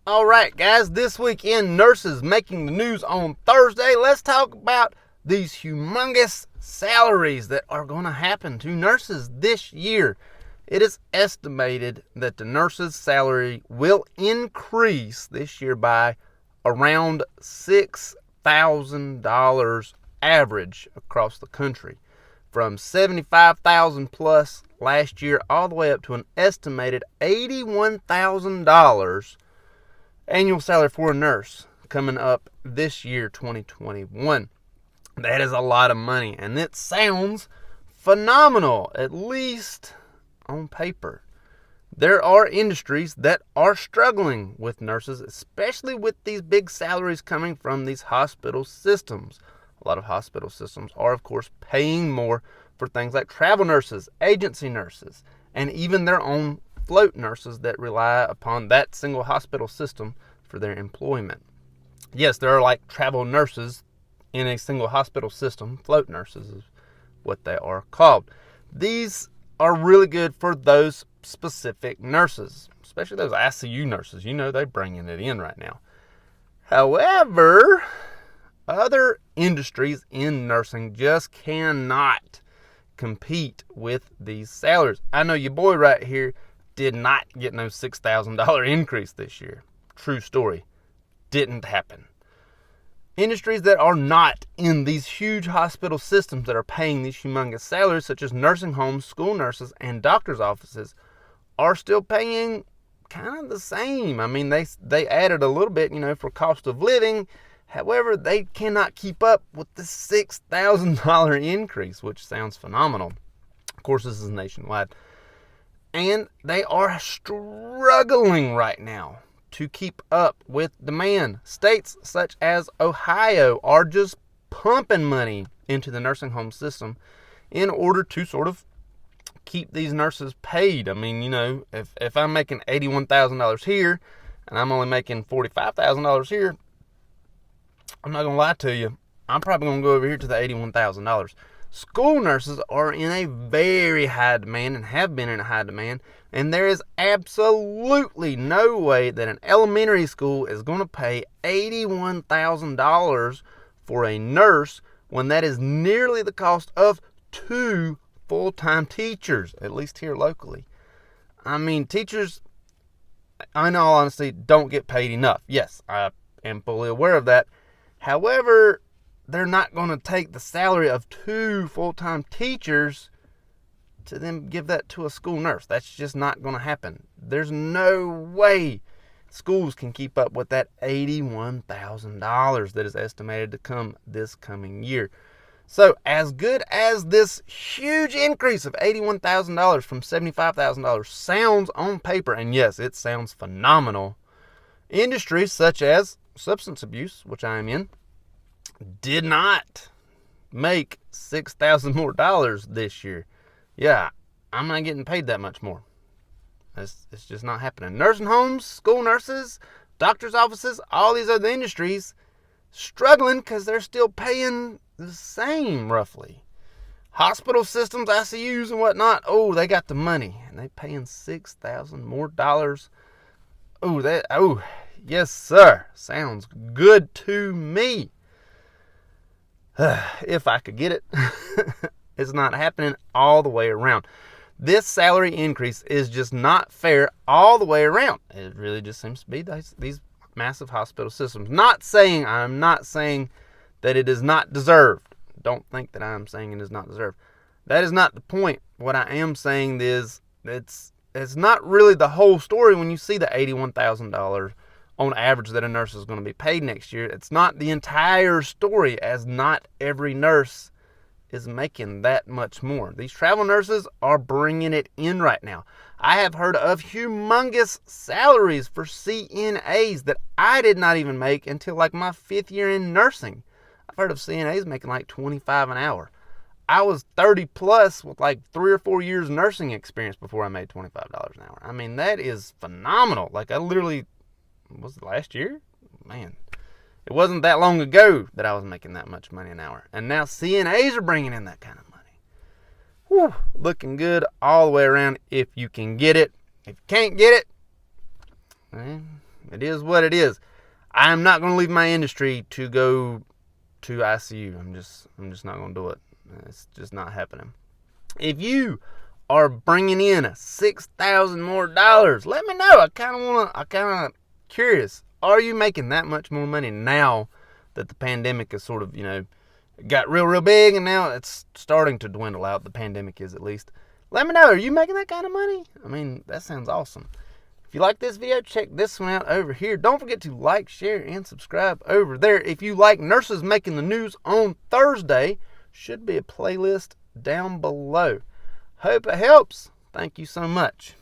All right, guys, this week in Nurses Making the News on Thursday, let's talk about these humongous salaries that are going to happen to nurses this year. It is estimated that the nurses' salary will increase this year by around $6,000 average across the country, from $75,000 plus last year all the way up to an estimated $81,000 annual salary for a nurse coming up this year, 2021. That is a lot of money, and it sounds phenomenal, at least on paper. There are industries that are struggling with nurses, especially with these big salaries coming from these hospital systems. A lot of hospital systems are, of course, paying more for things like travel nurses, agency nurses, and even their own float nurses that rely upon that single hospital system for their employment. Yes, there are like travel nurses in a single hospital system. Float nurses is what they are called. These are really good for those specific nurses, especially those ICU nurses. You know, they're bringing it in right now. However, other industries in nursing just cannot compete with these salaries. I know your boy right here did not get no $6,000 increase this year. True story. Didn't happen. Industries that are not in these huge hospital systems that are paying these humongous salaries, such as nursing homes, school nurses, and doctors' offices, are still paying kind of the same. I mean, they added a little bit, for cost of living. However, they cannot keep up with the $6,000 increase, which sounds phenomenal. Of course, this is nationwide. And they are struggling right now to keep up with demand. States such as Ohio are just pumping money into the nursing home system in order to sort of keep these nurses paid. I mean, if I'm making $81,000 here and I'm only making $45,000 here, I'm not going to lie to you, I'm probably going to go over here to the $81,000. School nurses are in a very high demand and have been in a high demand, and there is absolutely no way that an elementary school is going to pay $81,000 for a nurse when that is nearly the cost of 2 full-time teachers, at least here locally. I mean, teachers, in all honesty, don't get paid enough. Yes, I am fully aware of that. However, they're not going to take the salary of 2 full-time teachers to then give that to a school nurse. That's just not going to happen. There's no way schools can keep up with that $81,000 that is estimated to come this coming year. So as good as this huge increase of $81,000 from $75,000 sounds on paper, and yes, it sounds phenomenal, industries such as substance abuse, which I am in, did not make $6,000 more this year. Yeah, I'm not getting paid that much more. It's just not happening. Nursing homes, school nurses, doctors' offices, all these other industries struggling because they're still paying the same roughly. Hospital systems, ICUs and whatnot, they got the money and they paying $6,000 more. Yes sir, sounds good to me. If I could get it. It's not happening all the way around. This salary increase is just not fair all the way around. It really just seems to be these massive hospital systems. I'm not saying that it is not deserved. Don't think that I'm saying it is not deserved. That is not the point. What I am saying is it's not really the whole story when you see the $81,000 on average that a nurse is going to be paid next year. It's not the entire story, as not every nurse is making that much more. These travel nurses are bringing it in right now. I have heard of humongous salaries for CNAs that I did not even make until like my 5th year in nursing. I've heard of CNAs making like $25 an hour. I was 30 plus with like 3 or 4 years nursing experience before I made $25 an hour. I mean, that is phenomenal. Like I literally, was it last year? Man, it wasn't that long ago that I was making that much money an hour. And now CNAs are bringing in that kind of money. Whew, looking good all the way around if you can get it. If you can't get it, It is what it is. I'm not going to leave my industry to go to ICU. I'm just not going to do it. It's just not happening. If you are bringing in $6,000 more, let me know. I kind of curious. Are you making that much more money now that the pandemic is sort of, got real big, and now it's starting to dwindle out? The pandemic is, at least. Let me know. Are you making that kind of money? I mean, that sounds awesome. If you like this video, check this one out over here. Don't forget to like, share, and subscribe over there. If you like Nurses Making the News on Thursday, should be a playlist down below. Hope it helps. Thank you so much.